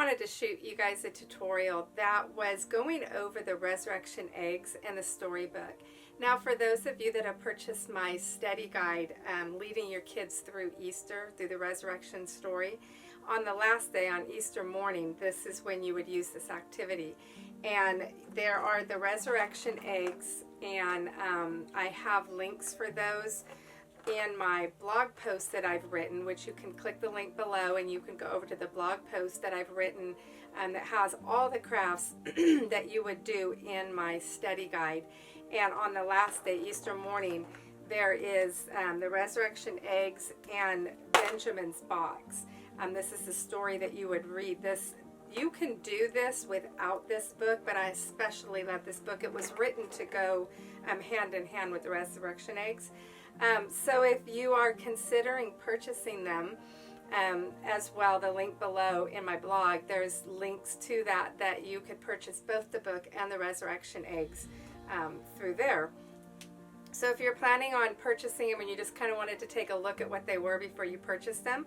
wanted to shoot you guys a tutorial that was going over the resurrection eggs and the storybook. Now, for those of you that have purchased my study guide, leading your kids through Easter, through the resurrection story, on the last day, on Easter morning, this is when you would use this activity. And there are the resurrection eggs, and I have links for those in my blog post that I've written, which you can click the link below and you can go over to the blog post that I've written that has all the crafts that you would do in my study guide. And on the last day, Easter morning, there is the resurrection eggs and Benjamin's box. This is the story that you would read. You can do this without this book, but I especially love this book. It was written to go hand in hand with the resurrection eggs. So if you are considering purchasing them as well, the link below in my blog, there's links to that you could purchase both the book and the resurrection eggs through there. So if you're planning on purchasing them and you just kind of wanted to take a look at what they were before you purchase them,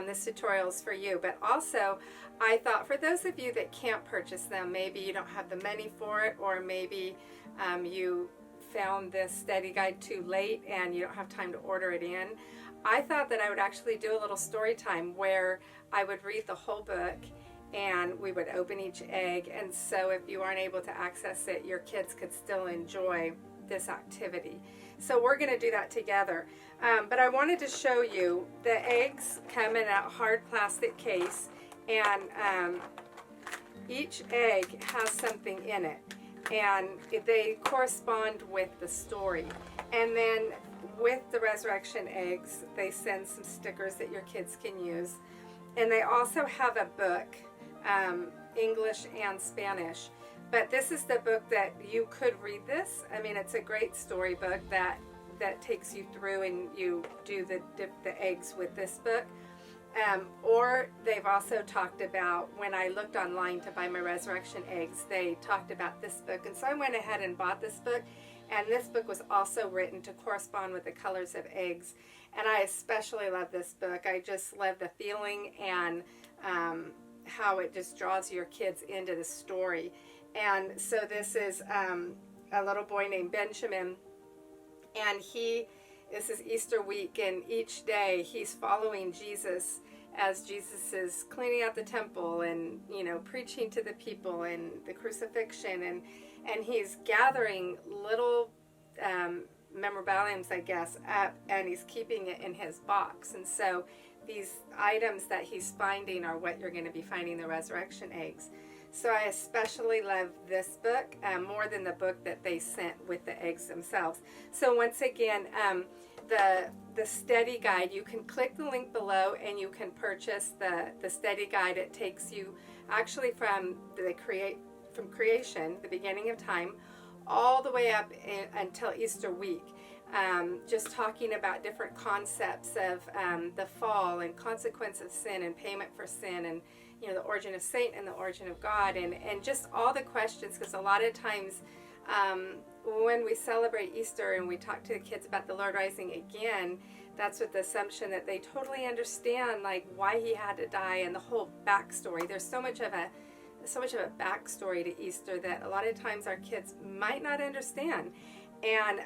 this tutorial is for you. But also, I thought for those of you that can't purchase them, maybe you don't have the money for it, or maybe you found this study guide too late and you don't have time to order it in, I thought that I would actually do a little story time where I would read the whole book and we would open each egg. And so if you aren't able to access it, your kids could still enjoy this activity. So we're going to do that together. But I wanted to show you the eggs come in a hard plastic case, and each egg has something in it, and they correspond with the story. And then with the resurrection eggs, they send some stickers that your kids can use. And they also have a book, English and Spanish. But this is the book that you could read this. I mean, it's a great storybook that takes you through, and you do dip the eggs with this book. Or they've also talked about, when I looked online to buy my resurrection eggs, they talked about this book. And so I went ahead and bought this book. And this book was also written to correspond with the colors of eggs. And I especially love this book. I just love the feeling and how it just draws your kids into the story. And so this is a little boy named Benjamin, and this is Easter week, and each day he's following Jesus as Jesus is cleaning out the temple and, preaching to the people and the crucifixion, and he's gathering little memorabiliums, I guess, up, and he's keeping it in his box. And so these items that he's finding are what you're going to be finding the resurrection eggs. So I especially love this book more than the book that they sent with the eggs themselves. So once again, the study guide, you can click the link below and you can purchase the study guide. It takes you actually from creation, the beginning of time, all the way up until Easter week. Just talking about different concepts of the fall and consequence of sin and payment for sin, and the origin of Satan and the origin of God, and just all the questions, because a lot of times when we celebrate Easter and we talk to the kids about the Lord rising again, that's with the assumption that they totally understand like why he had to die and the whole backstory. There's so much of a backstory to Easter that a lot of times our kids might not understand. And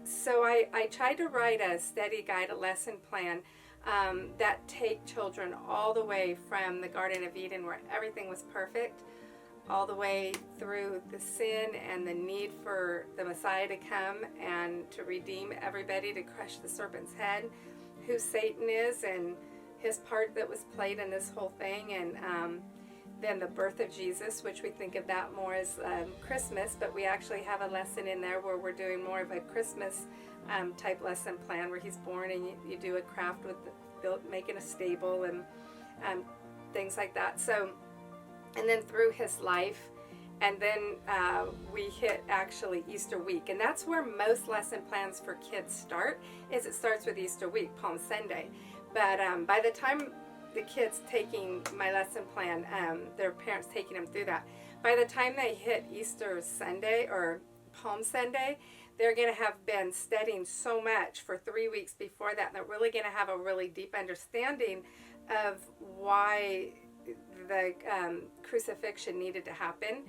so I tried to write a study guide, a lesson plan that take children all the way from the Garden of Eden, where everything was perfect, all the way through the sin and the need for the Messiah to come and to redeem everybody, to crush the serpent's head, who Satan is and his part that was played in this whole thing, and then the birth of Jesus, which we think of that more as Christmas, but we actually have a lesson in there where we're doing more of a Christmas type lesson plan, where he's born, and you do a craft with making a stable and things like that. So, and then through his life, and then we hit actually Easter week, and that's where most lesson plans for kids start. It starts with Easter week, Palm Sunday. But by the time the kids taking my lesson plan, their parents taking them through that, by the time they hit Easter Sunday or Palm Sunday, they're going to have been studying so much for 3 weeks before that, and they're really going to have a really deep understanding of why crucifixion needed to happen.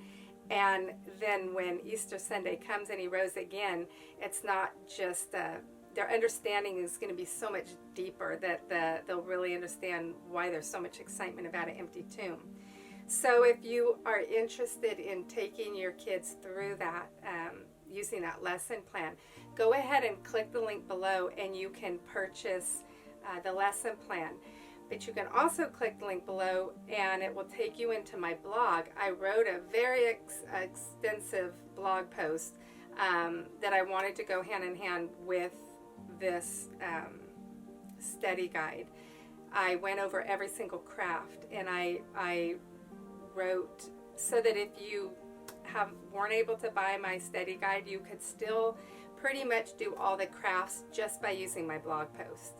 And then when Easter Sunday comes and he rose again, it's not just their understanding is going to be so much deeper that they'll really understand why there's so much excitement about an empty tomb. So if you are interested in taking your kids through that, using that lesson plan, go ahead and click the link below and you can purchase the lesson plan. But you can also click the link below and it will take you into my blog. I wrote a very extensive blog post that I wanted to go hand in hand with this study guide. I went over every single craft, and I wrote so that if you weren't able to buy my study guide, you could still pretty much do all the crafts just by using my blog post.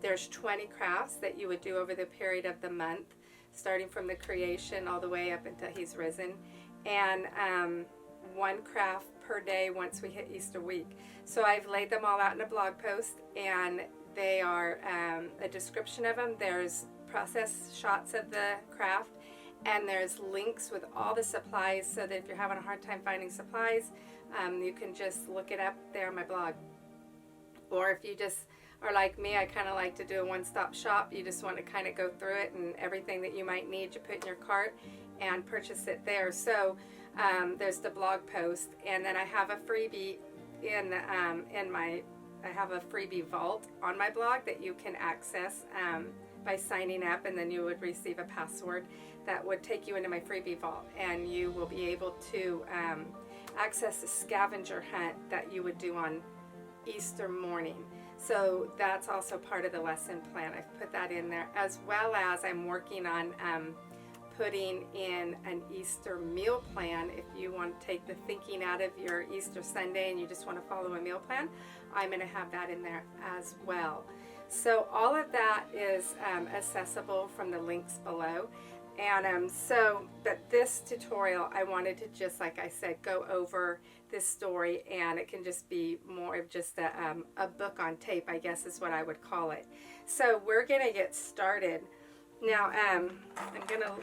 There's 20 crafts that you would do over the period of the month, starting from the creation all the way up until he's risen, and one craft per day once we hit Easter week. So I've laid them all out in a blog post, and they are a description of them. There's process shots of the craft, and there's links with all the supplies, so that if you're having a hard time finding supplies, you can just look it up there on my blog. Or if you just are like me, I kind of like to do a one-stop shop. You just want to kind of go through it, and everything that you might need you put in your cart and purchase it there. So there's the blog post, and then I have a freebie I have a freebie vault on my blog that you can access by signing up, and then you would receive a password that would take you into my freebie vault, and you will be able to access a scavenger hunt that you would do on Easter morning. So that's also part of the lesson plan. I've put that in there, as well as I'm working on putting in an Easter meal plan. If you want to take the thinking out of your Easter Sunday and you just want to follow a meal plan, I'm going to have that in there as well. So all of that is accessible from the links below. And but this tutorial, I wanted to just, like I said, go over this story, and it can just be more of just a book on tape, I guess is what I would call it. So we're going to get started. Now, I'm going to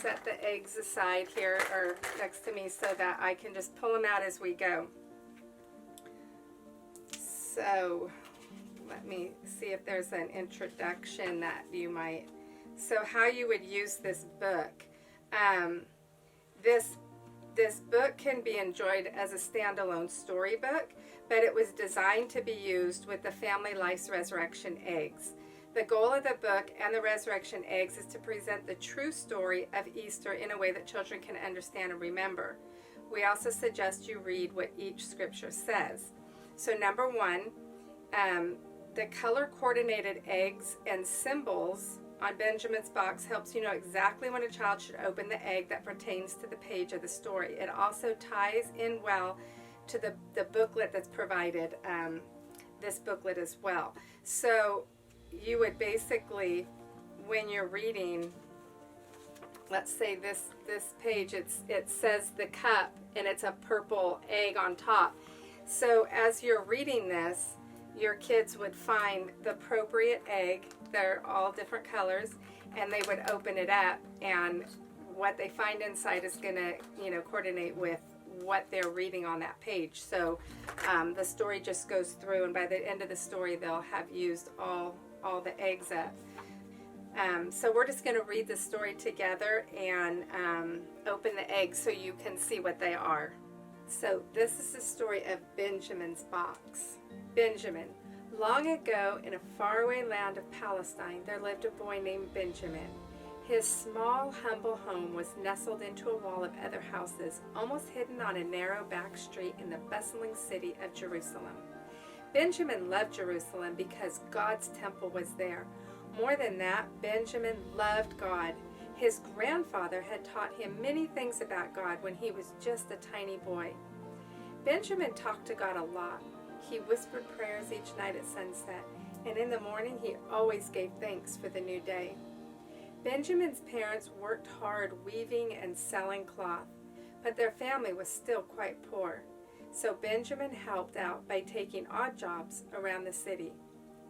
set the eggs aside here, or next to me, so that I can just pull them out as we go. So let me see if there's an introduction that you might... So how you would use this book. This book can be enjoyed as a standalone storybook, but it was designed to be used with the Family Life's Resurrection Eggs. The goal of the book and the resurrection eggs is to present the true story of Easter in a way that children can understand and remember. We also suggest you read what each scripture says. So number one, the color-coordinated eggs and symbols on Benjamin's box helps you know exactly when a child should open the egg that pertains to the page of the story. It also ties in well to the booklet that's provided, this booklet as well. So you would basically, when you're reading, let's say this page, it says the cup, and it's a purple egg on top. So as you're reading this, your kids would find the appropriate egg. They're all different colors, and they would open it up, and what they find inside is going to, coordinate with what they're reading on that page. So the story just goes through, and by the end of the story, they'll have used all the eggs up. So we're just going to read the story together and open the eggs so you can see what they are. So this is the story of Benjamin's box. Benjamin. Long ago, in a faraway land of Palestine, there lived a boy named Benjamin. His small, humble home was nestled into a wall of other houses, almost hidden on a narrow back street in the bustling city of Jerusalem. Benjamin loved Jerusalem because God's temple was there. More than that, Benjamin loved God. His grandfather had taught him many things about God when he was just a tiny boy. Benjamin talked to God a lot. He whispered prayers each night at sunset, and in the morning he always gave thanks for the new day. Benjamin's parents worked hard weaving and selling cloth, but their family was still quite poor. So Benjamin helped out by taking odd jobs around the city.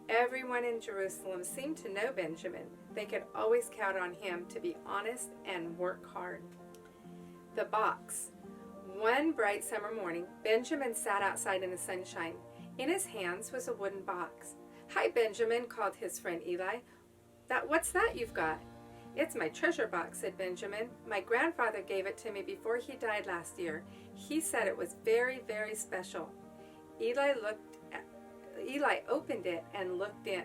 Everyone in Jerusalem seemed to know Benjamin. They could always count on him to be honest and work hard. The box. One bright summer morning, Benjamin sat outside in the sunshine. In his hands was a wooden box. "Hi, Benjamin," called his friend Eli. What's that you've got?" "It's my treasure box," said Benjamin. "My grandfather gave it to me before he died last year. He said it was very, very special." Eli opened it and looked in.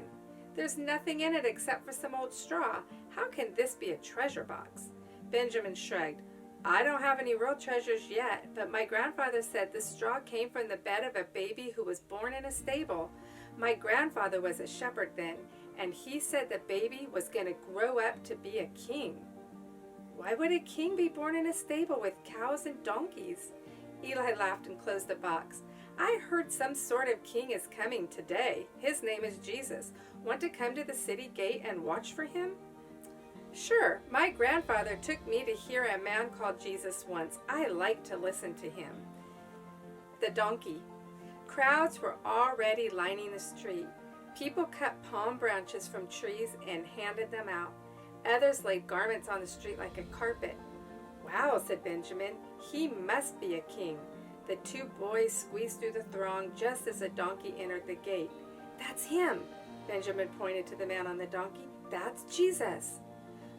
"There's nothing in it except for some old straw. How can this be a treasure box?" Benjamin shrugged. "I don't have any real treasures yet, but my grandfather said this straw came from the bed of a baby who was born in a stable. My grandfather was a shepherd then, and he said the baby was going to grow up to be a king." "Why would a king be born in a stable with cows and donkeys?" Eli laughed and closed the box. "I heard some sort of king is coming today. His name is Jesus. Want to come to the city gate and watch for him?" "Sure. My grandfather took me to hear a man called Jesus once. I like to listen to him." The donkey. Crowds were already lining the street. People cut palm branches from trees and handed them out. Others laid garments on the street like a carpet. "Wow," said Benjamin. "He must be a king." The two boys squeezed through the throng just as the donkey entered the gate. "That's him," Benjamin pointed to the man on the donkey. "That's Jesus."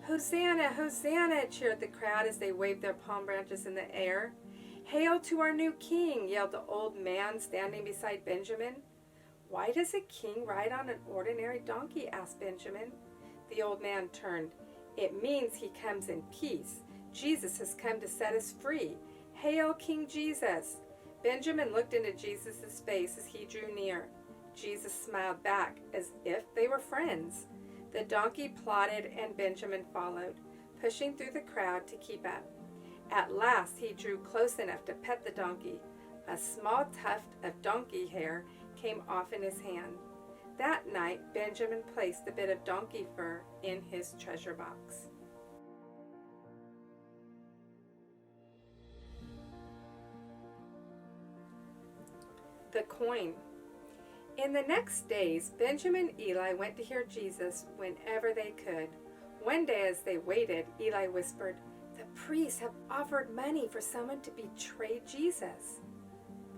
"Hosanna, Hosanna," cheered the crowd as they waved their palm branches in the air. "Hail to our new king," yelled the old man standing beside Benjamin. "Why does a king ride on an ordinary donkey?" asked Benjamin. The old man turned. "It means he comes in peace. Jesus has come to set us free. Hail, King Jesus." Benjamin looked into Jesus' face as he drew near. Jesus smiled back as if they were friends. The donkey plodded and Benjamin followed, pushing through the crowd to keep up. At last he drew close enough to pet the donkey. A small tuft of donkey hair came off in his hand. That night, Benjamin placed a bit of donkey fur in his treasure box. The coin. In the next days, Benjamin and Eli went to hear Jesus whenever they could. One day as they waited, Eli whispered, "The priests have offered money for someone to betray Jesus."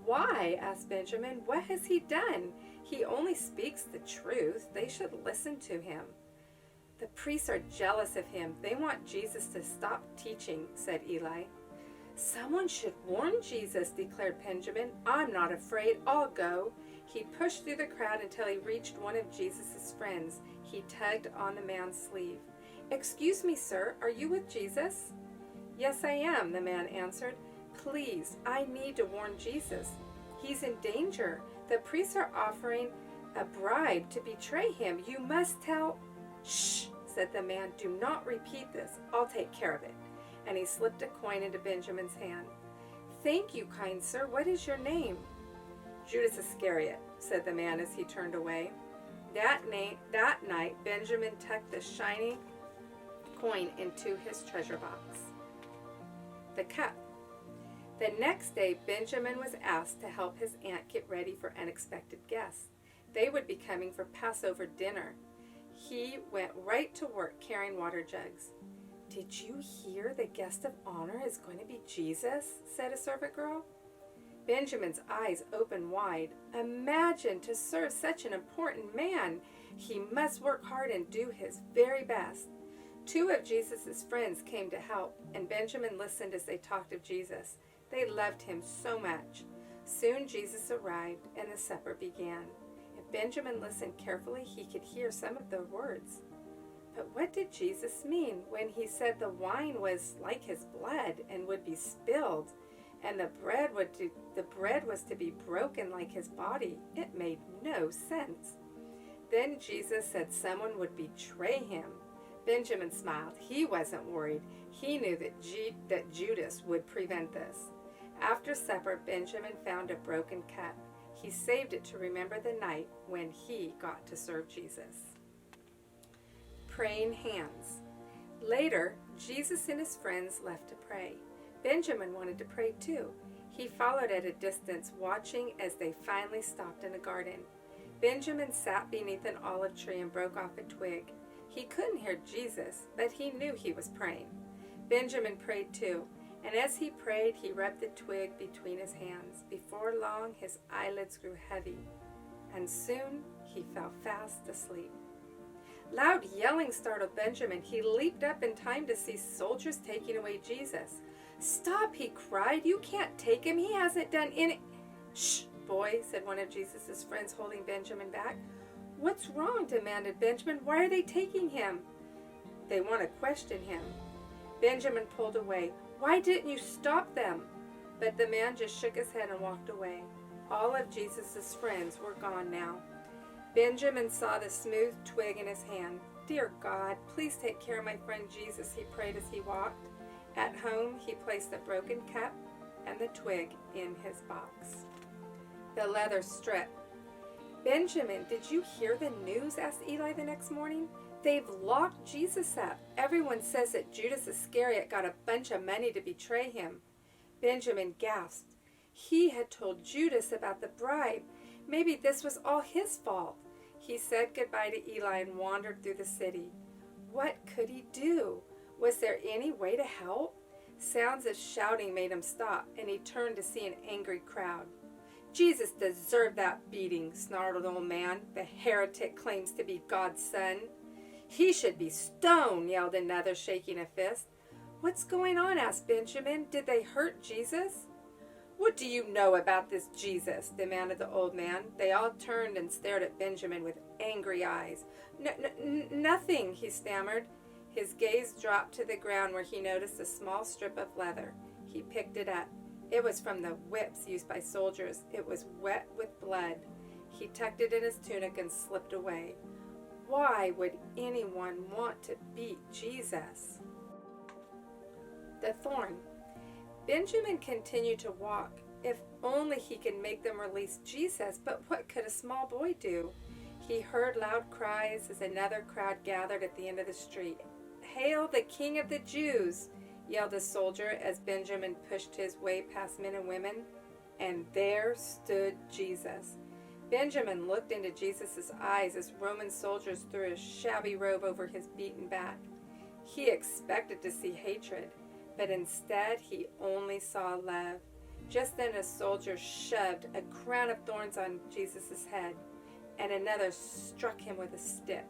"Why?" asked Benjamin. "What has he done? He only speaks the truth. They should listen to him." "The priests are jealous of him. They want Jesus to stop teaching," said Eli. "Someone should warn Jesus," declared Benjamin. "I'm not afraid. I'll go." He pushed through the crowd until he reached one of Jesus' friends. He tugged on the man's sleeve. "Excuse me, sir, are you with Jesus?" "Yes, I am," the man answered. "Please, I need to warn Jesus. He's in danger. The priests are offering a bribe to betray him. You must tell—" "Shh," said the man. "Do not repeat this. I'll take care of it." And he slipped a coin into Benjamin's hand. "Thank you, kind sir. What is your name?" "Judas Iscariot," said the man as he turned away. That night, Benjamin tucked the shiny coin into his treasure box. The cup. The next day, Benjamin was asked to help his aunt get ready for unexpected guests. They would be coming for Passover dinner. He went right to work carrying water jugs. "Did you hear the guest of honor is going to be Jesus?" said a servant girl. Benjamin's eyes opened wide. Imagine to serve such an important man. He must work hard and do his very best. Two of Jesus' friends came to help, and Benjamin listened as they talked of Jesus. They loved him so much. Soon Jesus arrived, and the supper began. If Benjamin listened carefully, he could hear some of the words. But what did Jesus mean when he said the wine was like his blood and would be spilled, and the bread was to be broken like his body? It made no sense. Then Jesus said someone would betray him. Benjamin smiled. He wasn't worried. He knew that Judas would prevent this. After supper, Benjamin found a broken cup. He saved it to remember the night when he got to serve Jesus. Praying hands. Later, Jesus and his friends left to pray. Benjamin wanted to pray too. He followed at a distance, watching as they finally stopped in a garden. Benjamin sat beneath an olive tree and broke off a twig. He couldn't hear Jesus, but he knew he was praying. Benjamin prayed too, and as he prayed, he rubbed the twig between his hands. Before long, his eyelids grew heavy, and soon he fell fast asleep. Loud yelling startled Benjamin. He leaped up in time to see soldiers taking away Jesus. "Stop," he cried. "You can't take him. He hasn't done any—" "Shh, boy," said one of Jesus' friends, holding Benjamin back. "What's wrong?" demanded Benjamin. "Why are they taking him?" "They want to question him." Benjamin pulled away. "Why didn't you stop them?" But the man just shook his head and walked away. All of Jesus' friends were gone now. Benjamin saw the smooth twig in his hand. "Dear God, please take care of my friend Jesus," he prayed as he walked. At home, he placed the broken cup and the twig in his box. The leather strip. "Benjamin, did you hear the news?" asked Eli the next morning. "They've locked Jesus up. Everyone says that Judas Iscariot got a bunch of money to betray him." Benjamin gasped. He had told Judas about the bribe. Maybe this was all his fault. He said goodbye to Eli and wandered through the city. What could he do? Was there any way to help? Sounds of shouting made him stop, and he turned to see an angry crowd. "Jesus deserved that beating," snarled the old man. "The heretic claims to be God's son." "He should be stoned," yelled another, shaking a fist. "What's going on?" asked Benjamin. "Did they hurt Jesus?" "What do you know about this Jesus?" demanded the old man. They all turned and stared at Benjamin with angry eyes. Nothing," he stammered. His gaze dropped to the ground where he noticed a small strip of leather. He picked it up. It was from the whips used by soldiers. It was wet with blood. He tucked it in his tunic and slipped away. Why would anyone want to beat Jesus? The thorn. Benjamin continued to walk. If only he could make them release Jesus, but what could a small boy do? He heard loud cries as another crowd gathered at the end of the street. "Hail the King of the Jews!" yelled a soldier as Benjamin pushed his way past men and women. And there stood Jesus. Benjamin looked into Jesus' eyes as Roman soldiers threw a shabby robe over his beaten back. He expected to see hatred, but instead he only saw love. Just then a soldier shoved a crown of thorns on Jesus' head, and another struck him with a stick.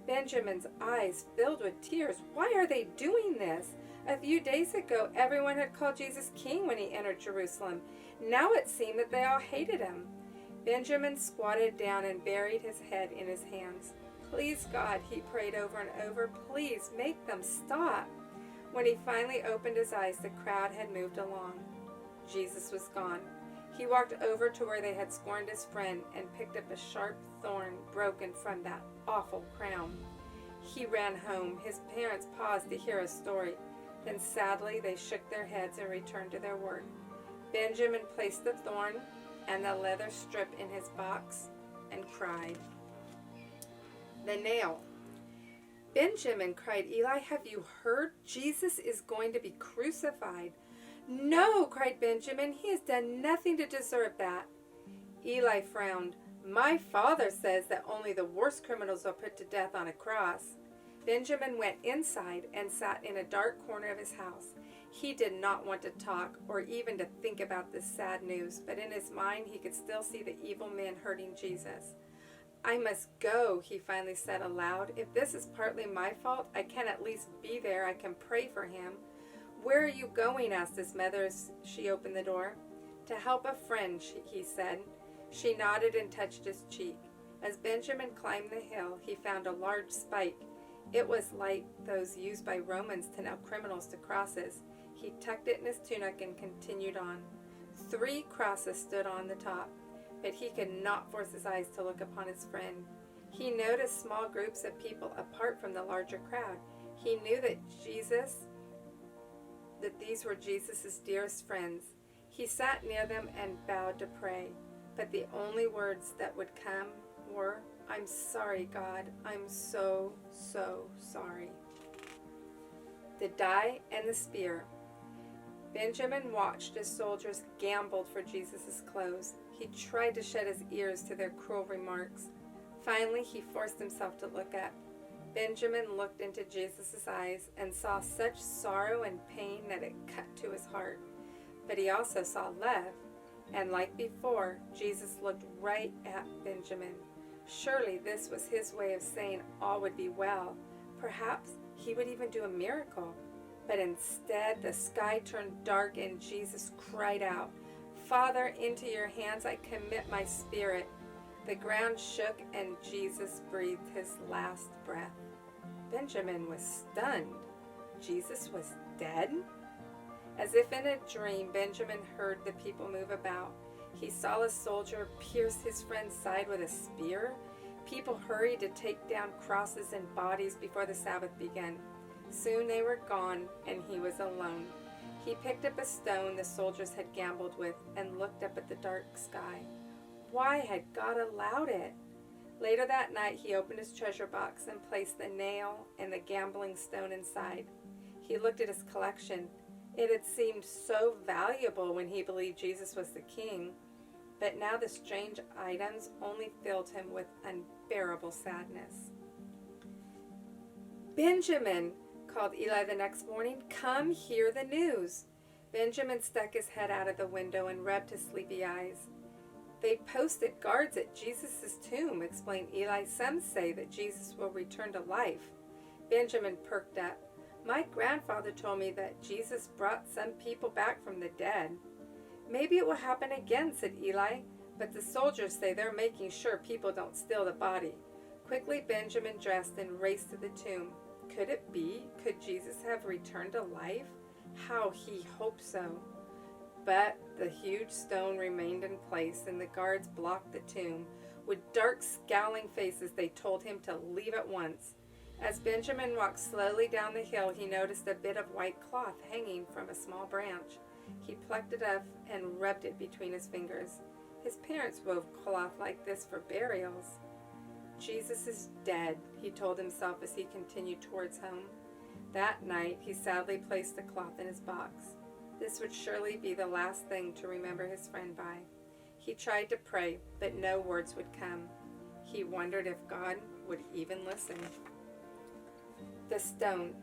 Benjamin's eyes filled with tears. Why are they doing this? A few days ago, everyone had called Jesus king when he entered Jerusalem. Now it seemed that they all hated him. Benjamin squatted down and buried his head in his hands. "Please, God," he prayed over and over, "please make them stop." When he finally opened his eyes, the crowd had moved along. Jesus was gone. He walked over to where they had scorned his friend and picked up a sharp thorn broken from that awful crown. He ran home. His parents paused to hear his story. Then sadly they shook their heads and returned to their work. Benjamin placed the thorn and the leather strip in his box and cried. The nail. "Benjamin," cried Eli, "have you heard? Jesus is going to be crucified." "No," cried Benjamin, "he has done nothing to deserve that." Eli frowned. "My father says that only the worst criminals are put to death on a cross." Benjamin went inside and sat in a dark corner of his house. He did not want to talk or even to think about this sad news, but in his mind he could still see the evil men hurting Jesus. "I must go," he finally said aloud. "If this is partly my fault, I can at least be there. I can pray for him." "Where are you going?" asked his mother as she opened the door. "To help a friend," he said. She nodded and touched his cheek. As Benjamin climbed the hill, he found a large spike. It was like those used by Romans to nail criminals to crosses. He tucked it in his tunic and continued on. 3 crosses stood on the top, but he could not force his eyes to look upon his friend. He noticed small groups of people apart from the larger crowd. He knew that these were Jesus' dearest friends. He sat near them and bowed to pray, but the only words that would come were, "I'm sorry, God. I'm so, so sorry." The die and the spear. Benjamin watched as soldiers gambled for Jesus' clothes. He tried to shut his ears to their cruel remarks. Finally, he forced himself to look up. Benjamin looked into Jesus' eyes and saw such sorrow and pain that it cut to his heart. But he also saw love, and like before, Jesus looked right at Benjamin. Surely this was his way of saying all would be well. Perhaps he would even do a miracle. But instead, the sky turned dark and Jesus cried out, "Father, into your hands I commit my spirit." The ground shook and Jesus breathed his last breath. Benjamin was stunned. Jesus was dead? As if in a dream, Benjamin heard the people move about. He saw a soldier pierce his friend's side with a spear. People hurried to take down crosses and bodies before the Sabbath began. Soon they were gone, and he was alone. He picked up a stone the soldiers had gambled with and looked up at the dark sky. Why had God allowed it? Later that night, he opened his treasure box and placed the nail and the gambling stone inside. He looked at his collection. It had seemed so valuable when he believed Jesus was the king, but now the strange items only filled him with unbearable sadness. "Benjamin," called Eli the next morning, "come hear the news." Benjamin stuck his head out of the window and rubbed his sleepy eyes. "They posted guards at Jesus' tomb," explained Eli. "Some say that Jesus will return to life." Benjamin perked up. "My grandfather told me that Jesus brought some people back from the dead." "Maybe it will happen again," said Eli, "but the soldiers say they're making sure people don't steal the body." Quickly Benjamin dressed and raced to the tomb. Could it be? Could Jesus have returned to life? How he hoped so. But the huge stone remained in place, and the guards blocked the tomb. With dark, scowling faces, they told him to leave at once. As Benjamin walked slowly down the hill, he noticed a bit of white cloth hanging from a small branch. He plucked it up and rubbed it between his fingers. His parents wove cloth like this for burials. "Jesus is dead," he told himself as he continued towards home. That night, he sadly placed the cloth in his box. This would surely be the last thing to remember his friend by. He tried to pray, but no words would come. He wondered if God would even listen. The stone.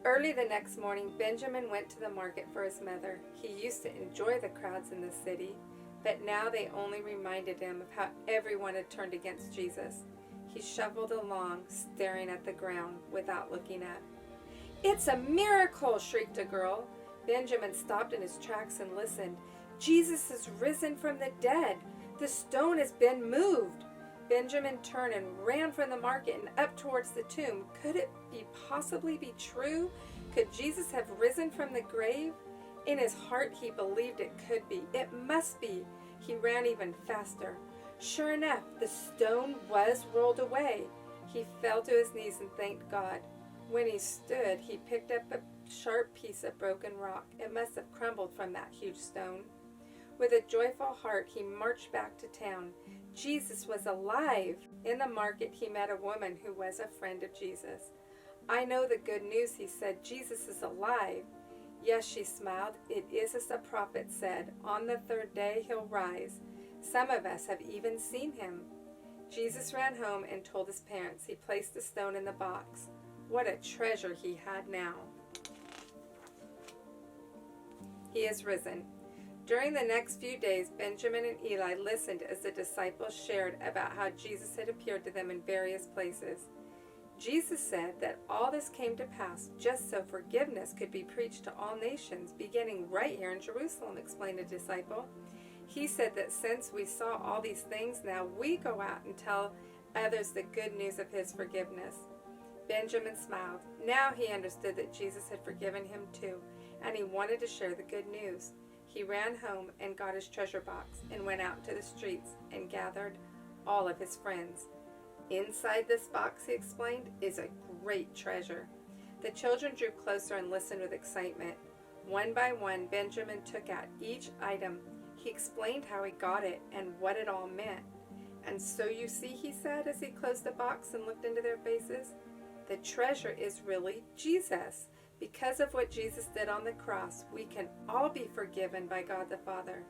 Early the next morning, Benjamin went to the market for his mother. He used to enjoy the crowds in the city, but now they only reminded him of how everyone had turned against Jesus. He shuffled along, staring at the ground without looking up. "It's a miracle!" shrieked a girl. Benjamin stopped in his tracks and listened. "Jesus has risen from the dead. The stone has been moved." Benjamin turned and ran from the market and up towards the tomb. Could it possibly be true? Could Jesus have risen from the grave? In his heart, he believed it could be. It must be. He ran even faster. Sure enough, the stone was rolled away. He fell to his knees and thanked God. When he stood, he picked up a sharp piece of broken rock. It must have crumbled from that huge stone. With a joyful heart, he marched back to town. Jesus was alive. In the market, he met a woman who was a friend of Jesus. "I know the good news," he said. "Jesus is alive." "Yes," she smiled. "It is as the prophet said. On the third day he'll rise. Some of us have even seen him." Jesus ran home and told his parents. He placed the stone in the box. What a treasure he had now. He is risen. During the next few days, Benjamin and Eli listened as the disciples shared about how Jesus had appeared to them in various places. Jesus said that all this came to pass just so forgiveness could be preached to all nations, beginning right here in Jerusalem, explained a disciple. He said that since we saw all these things, now we go out and tell others the good news of his forgiveness. Benjamin smiled. Now he understood that Jesus had forgiven him too, and he wanted to share the good news. He ran home and got his treasure box and went out into the streets and gathered all of his friends. Inside this box, he explained, is a great treasure. The children drew closer and listened with excitement. One by one, Benjamin took out each item. He explained how he got it and what it all meant. "And so you see," he said as he closed the box and looked into their faces, "the treasure is really Jesus. Because of what Jesus did on the cross, we can all be forgiven by God the Father.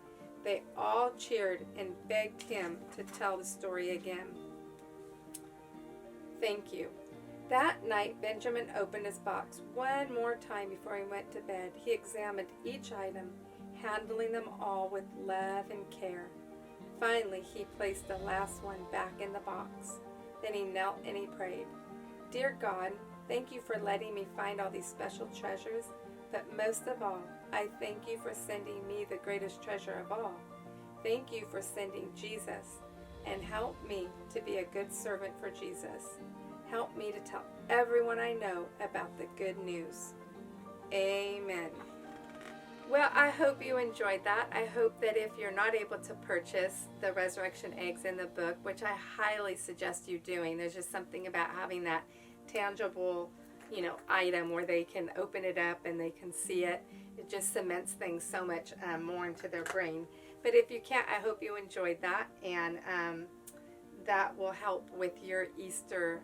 They all cheered and begged him to tell the story again. Thank you. That night, Benjamin opened his box one more time before he went to bed. He examined each item, handling them all with love and care. Finally, he placed the last one back in the box. Then he knelt and he prayed. Dear God, thank you for letting me find all these special treasures, but most of all, I thank you for sending me the greatest treasure of all. Thank you for sending Jesus, and help me to be a good servant for Jesus. Help me to tell everyone I know about the good news. Amen. Well, I hope you enjoyed that. I hope that if you're not able to purchase the resurrection eggs in the book, which I highly suggest you doing, there's just something about having that tangible, item where they can open it up and they can see it. It just cements things so much more into their brain. But if you can't, I hope you enjoyed that, and that will help with your Easter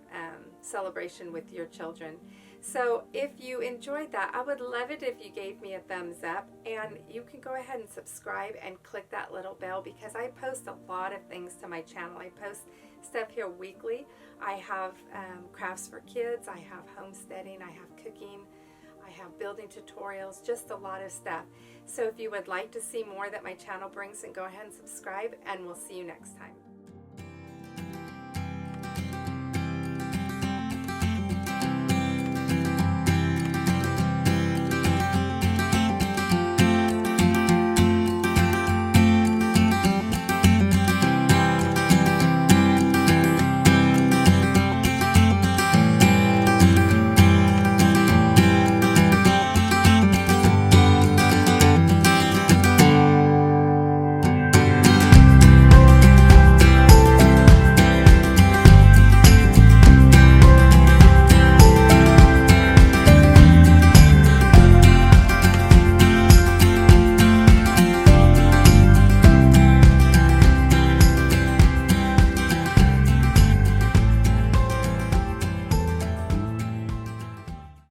celebration with your children. So if you enjoyed that, I would love it if you gave me a thumbs up, and you can go ahead and subscribe and click that little bell, because I post a lot of things to my channel. I post stuff here weekly. I have crafts for kids, I have homesteading, I have cooking, I have building tutorials, just a lot of stuff. So if you would like to see more that my channel brings, then go ahead and subscribe, and we'll see you next time.